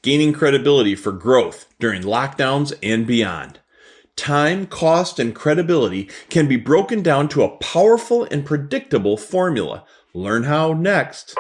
gaining credibility for growth during lockdowns and beyond. Time, cost, and credibility can be broken down to a powerful and predictable formula. Learn how next.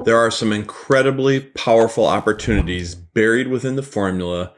There are some incredibly powerful opportunities buried within the formula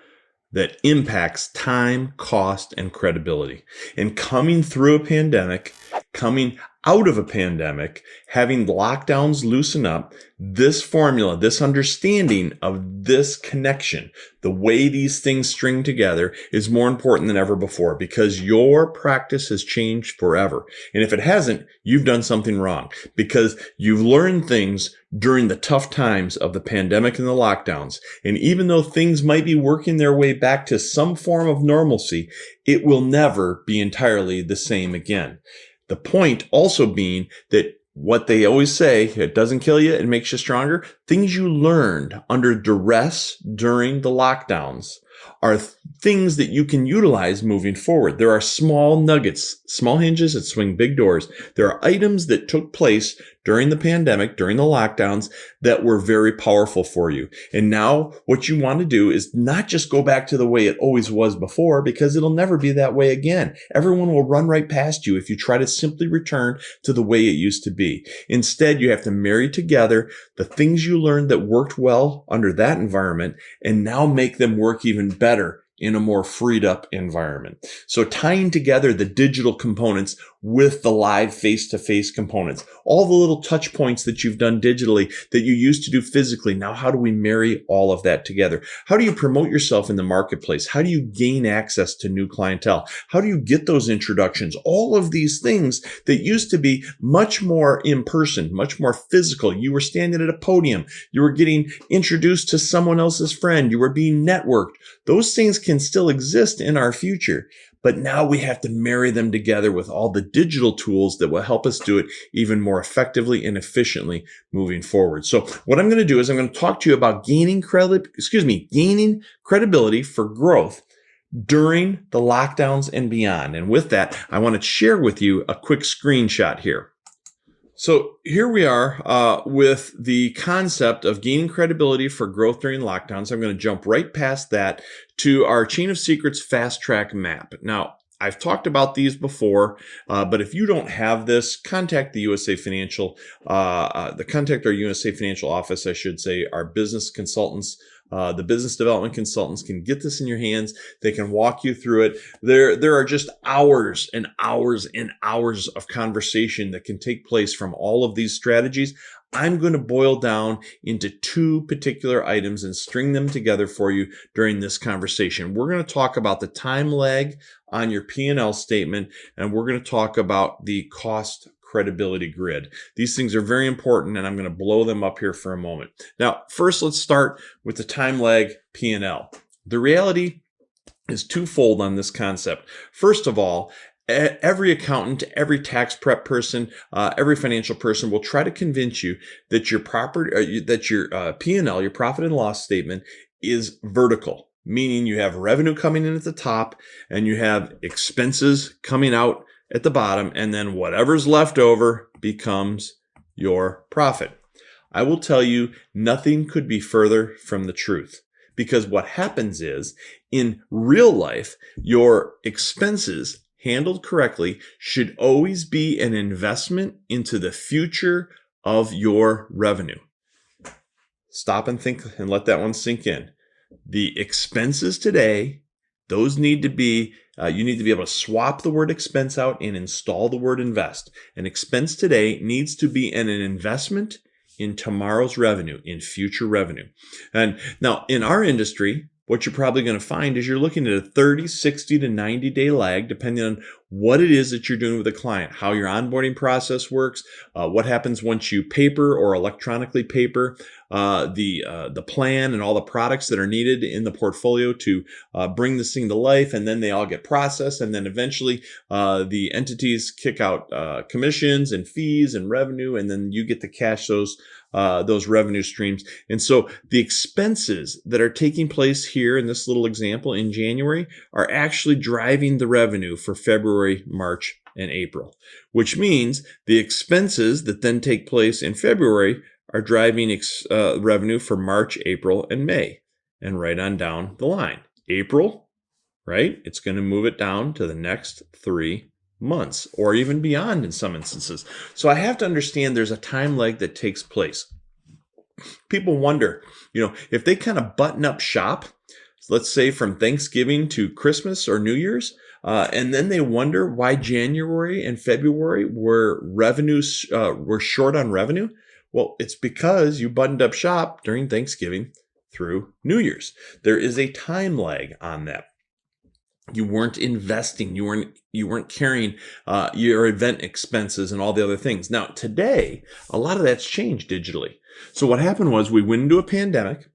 that impacts time, cost, and credibility. And coming through a pandemic, coming out of a pandemic, having lockdowns loosen up, this formula, this understanding of this connection, the way these things string together is more important than ever before because your practice has changed forever. And if it hasn't, you've done something wrong because you've learned things during the tough times of the pandemic and the lockdowns. And even though things might be working their way back to some form of normalcy, it will never be entirely the same again. The point also being that what they always say, it doesn't kill you, it makes you stronger. Things you learned under duress during the lockdowns are things that you can utilize moving forward. There are small nuggets, small hinges that swing big doors. There are items that took place during the pandemic, during the lockdowns, that were very powerful for you. And now what you want to do is not just go back to the way it always was before, because it'll never be that way again. Everyone will run right past you if you try to simply return to the way it used to be. Instead, you have to marry together the things you learned that worked well under that environment and now make them work even better in a more freed up environment. So tying together the digital components with the live face-to-face components, all the little touch points that you've done digitally that you used to do physically. Now, how do we marry all of that together? How do you promote yourself in the marketplace? How do you gain access to new clientele? How do you get those introductions? All of these things that used to be much more in person, much more physical. You were standing at a podium. You were getting introduced to someone else's friend. You were being networked. Those things can still exist in our future, but now we have to marry them together with all the digital tools that will help us do it even more effectively and efficiently moving forward. So what I'm going to do is I'm going to talk to you about gaining credibility for growth during the lockdowns and beyond. And with that, I want to share with you a quick screenshot here. So here we are with the concept of gaining credibility for growth during lockdowns. I'm going to jump right past that to our Chain of Secrets Fast Track Map. Now, I've talked about these before, but if you don't have this, contact the USA Financial, contact our USA Financial office, I should say, our business consultants. The business development consultants can get this in your hands. They can walk you through it. There are just hours and hours and hours of conversation that can take place from all of these strategies. I'm going to boil down into two particular items and string them together for you during this conversation. We're going to talk about the time lag on your P&L statement, and we're going to talk about the cost credibility grid. These things are very important, and I'm going to blow them up here for a moment. Now, first, let's start with the time lag P&L. The reality is twofold on this concept. First of all, every accountant, every tax prep person, every financial person will try to convince you that your P&L, your profit and loss statement, is vertical, meaning you have revenue coming in at the top and you have expenses coming out at the bottom, and then whatever's left over becomes your profit. I will tell you, nothing could be further from the truth, because what happens is, in real life, your expenses handled correctly should always be an investment into the future of your revenue. Stop and think and let that one sink in. The expenses today, those need to be, you need to be able to swap the word expense out and install the word invest. An expense today needs to be an investment in tomorrow's revenue, in future revenue. And now in our industry, what you're probably going to find is you're looking at a 30, 60 to 90 day lag, depending on what it is that you're doing with a client, how your onboarding process works, what happens once you paper or electronically paper the plan and all the products that are needed in the portfolio to bring this thing to life, and then they all get processed, and then eventually the entities kick out commissions and fees and revenue, and then you get to cash those revenue streams. And so the expenses that are taking place here in this little example in January are actually driving the revenue for February, March, and April, which means the expenses that then take place in February are driving revenue for March, April, and May, and right on down the line. April, right? It's going to move it down to the next 3 months or even beyond in some instances. So I have to understand there's a time lag that takes place. People wonder, if they kind of button up shop, let's say from Thanksgiving to Christmas or New Year's, and then they wonder why January and February were short on revenue. Well, it's because you buttoned up shop during Thanksgiving through New Year's. There is a time lag on that. You weren't investing. You weren't carrying your event expenses and all the other things. Now, today, a lot of that's changed digitally. So what happened was we went into a pandemic.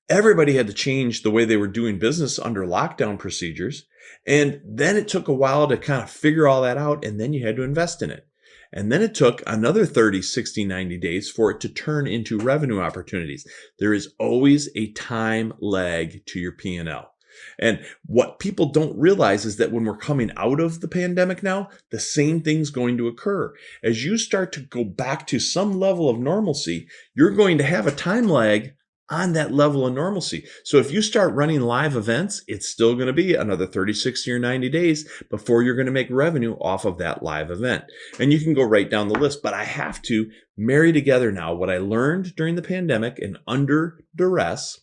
Everybody had to change the way they were doing business under lockdown procedures. And then it took a while to kind of figure all that out. And then you had to invest in it. And then it took another 30, 60, 90 days for it to turn into revenue opportunities. There is always a time lag to your P&L. And what people don't realize is that when we're coming out of the pandemic now, the same thing's going to occur. As you start to go back to some level of normalcy, you're going to have a time lag on that level of normalcy. So if you start running live events, it's still going to be another 30, 60, or 90 days before you're going to make revenue off of that live event. And you can go right down the list, but I have to marry together now what I learned during the pandemic and under duress,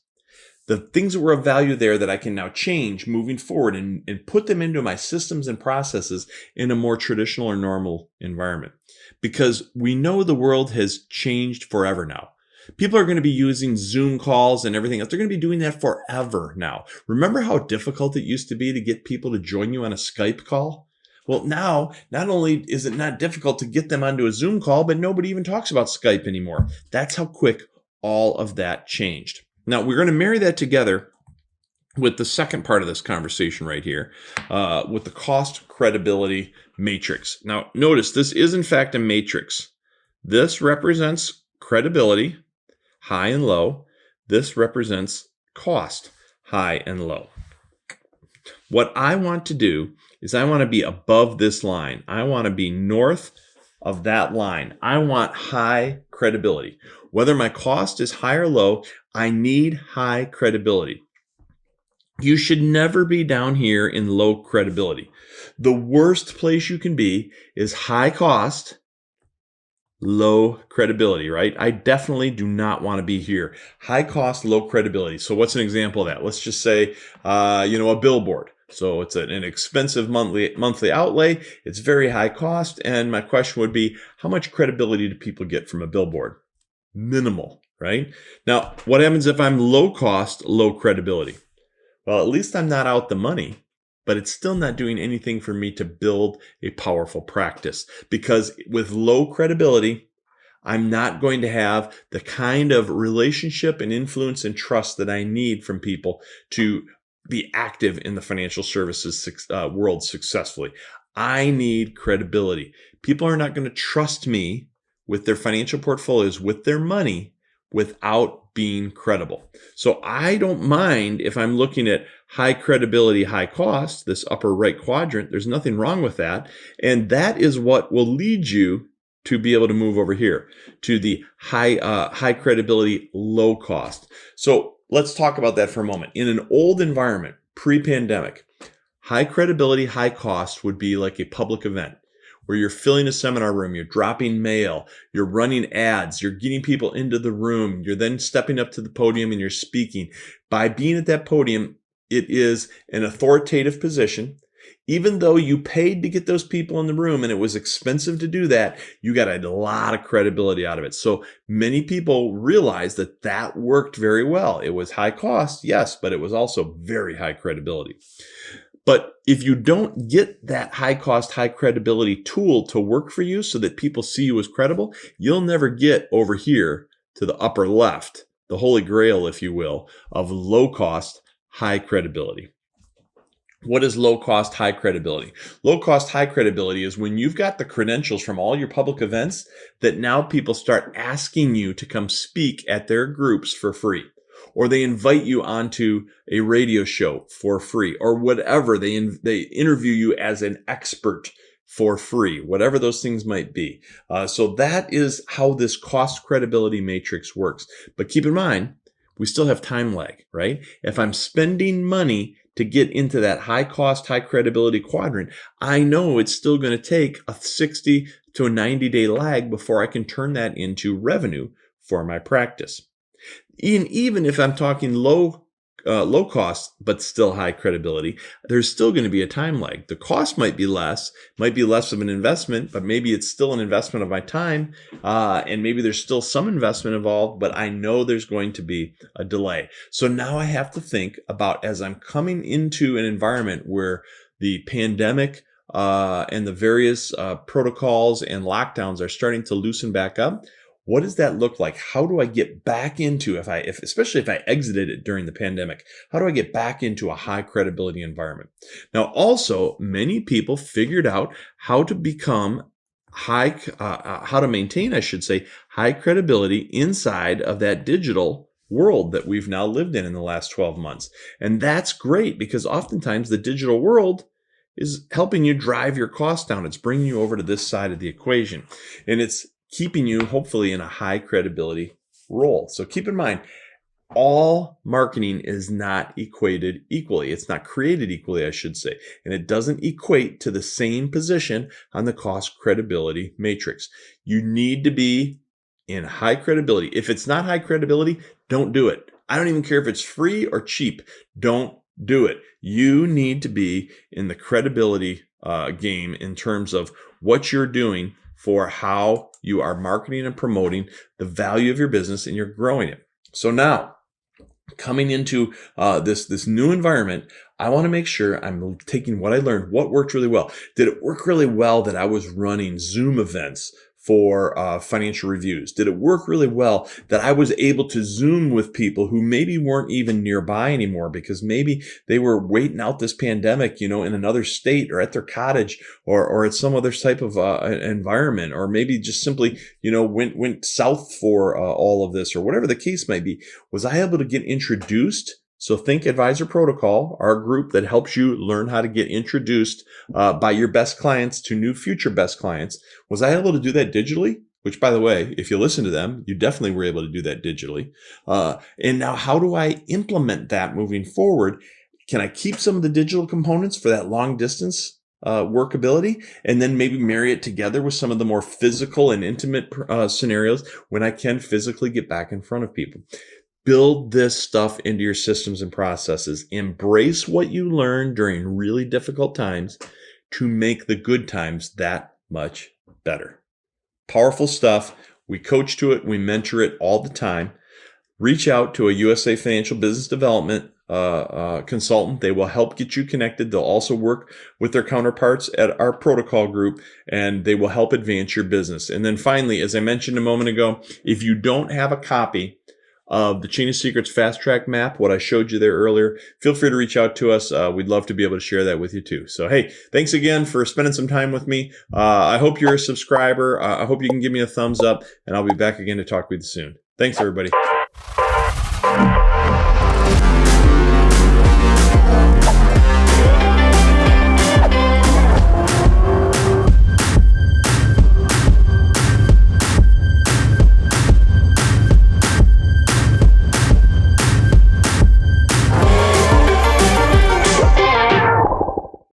the things that were of value there that I can now change moving forward and put them into my systems and processes in a more traditional or normal environment. Because we know the world has changed forever now. People are going to be using Zoom calls and everything else. They're going to be doing that forever now. Remember how difficult it used to be to get people to join you on a Skype call? Well, now, not only is it not difficult to get them onto a Zoom call, but nobody even talks about Skype anymore. That's how quick all of that changed. Now, we're going to marry that together with the second part of this conversation right here, with the cost credibility matrix. Now, notice this is, in fact, a matrix. This represents credibility, high and low. This represents cost, high and low. What I want to do is I want to be above this line. I want to be north of that line. I want high credibility. Whether my cost is high or low, I need high credibility. You should never be down here in low credibility. The worst place you can be is high cost, low credibility, right? I definitely do not want to be here. High cost, low credibility. So what's an example of that? Let's just say, a billboard. So it's an expensive monthly outlay. It's very high cost. And my question would be, how much credibility do people get from a billboard? Minimal, right? Now, what happens if I'm low cost, low credibility? Well, at least I'm not out the money, but it's still not doing anything for me to build a powerful practice, because with low credibility, I'm not going to have the kind of relationship and influence and trust that I need from people to be active in the financial services world successfully. I need credibility. People are not going to trust me with their financial portfolios, with their money, without being credible. So I don't mind if I'm looking at high credibility, high cost, this upper right quadrant. There's nothing wrong with that. And that is what will lead you to be able to move over here to the high credibility, low cost. So let's talk about that for a moment. In an old environment, pre-pandemic, high credibility, high cost would be like a public event where you're filling a seminar room, you're dropping mail, you're running ads, you're getting people into the room, you're then stepping up to the podium and you're speaking. By being at that podium, it is an authoritative position. Even though you paid to get those people in the room and it was expensive to do that, you got a lot of credibility out of it. So many people realized that that worked very well. It was high cost, yes, but it was also very high credibility. But if you don't get that high cost, high credibility tool to work for you so that people see you as credible, you'll never get over here to the upper left, the holy grail, if you will, of low cost, high credibility. What is low cost, high credibility? Low cost, high credibility is when you've got the credentials from all your public events that now people start asking you to come speak at their groups for free. Or they invite you onto a radio show for free, or whatever. They interview you as an expert for free, whatever those things might be. So that is how this cost credibility matrix works. But keep in mind, we still have time lag, right? If I'm spending money to get into that high cost, high credibility quadrant, I know it's still going to take a 60 to a 90-day lag before I can turn that into revenue for my practice. Even if I'm talking low cost, but still high credibility, there's still going to be a time lag. The cost might be less of an investment, but maybe it's still an investment of my time. And maybe there's still some investment involved, but I know there's going to be a delay. So now I have to think about, as I'm coming into an environment where the pandemic and the various protocols and lockdowns are starting to loosen back up. What does that look like? How do I get back into, especially if I exited it during the pandemic, how do I get back into a high credibility environment? Now, also, many people figured out how to become how to maintain, I should say, high credibility inside of that digital world that we've now lived in the last 12 months. And that's great, because oftentimes the digital world is helping you drive your costs down. It's bringing you over to this side of the equation, and it's keeping you hopefully in a high credibility role. So keep in mind, all marketing is not equated equally. It's not created equally, I should say. And it doesn't equate to the same position on the cost credibility matrix. You need to be in high credibility. If it's not high credibility, don't do it. I don't even care if it's free or cheap. Don't do it. You need to be in the credibility game in terms of what you're doing for how you are marketing and promoting the value of your business, and you're growing it. So now, coming into this new environment, I want to make sure I'm taking what I learned, what worked really well. Did it work really well that I was running Zoom events for financial reviews? Did it work really well that I was able to Zoom with people who maybe weren't even nearby anymore, because maybe they were waiting out this pandemic, in another state, or at their cottage, or at some other type of environment, or maybe just simply, went south for all of this, or whatever the case might be? Was I able to get introduced? So think Advisor Protocol, our group that helps you learn how to get introduced by your best clients to new future best clients. Was I able to do that digitally? Which, by the way, if you listen to them, you definitely were able to do that digitally. And now, how do I implement that moving forward? Can I keep some of the digital components for that long distance workability, and then maybe marry it together with some of the more physical and intimate scenarios when I can physically get back in front of people? Build this stuff into your systems and processes. Embrace what you learn during really difficult times to make the good times that much better. Powerful stuff. We coach to it. We mentor it all the time. Reach out to a USA Financial Business Development consultant. They will help get you connected. They'll also work with their counterparts at our protocol group, and they will help advance your business. And then finally, as I mentioned a moment ago, if you don't have a copy of the Chain of Secrets Fast Track Map, what I showed you there earlier, feel free to reach out to us. We'd love to be able to share that with you too. So, hey, thanks again for spending some time with me. I hope you're a subscriber. I hope you can give me a thumbs up, and I'll be back again to talk with you soon. Thanks, everybody.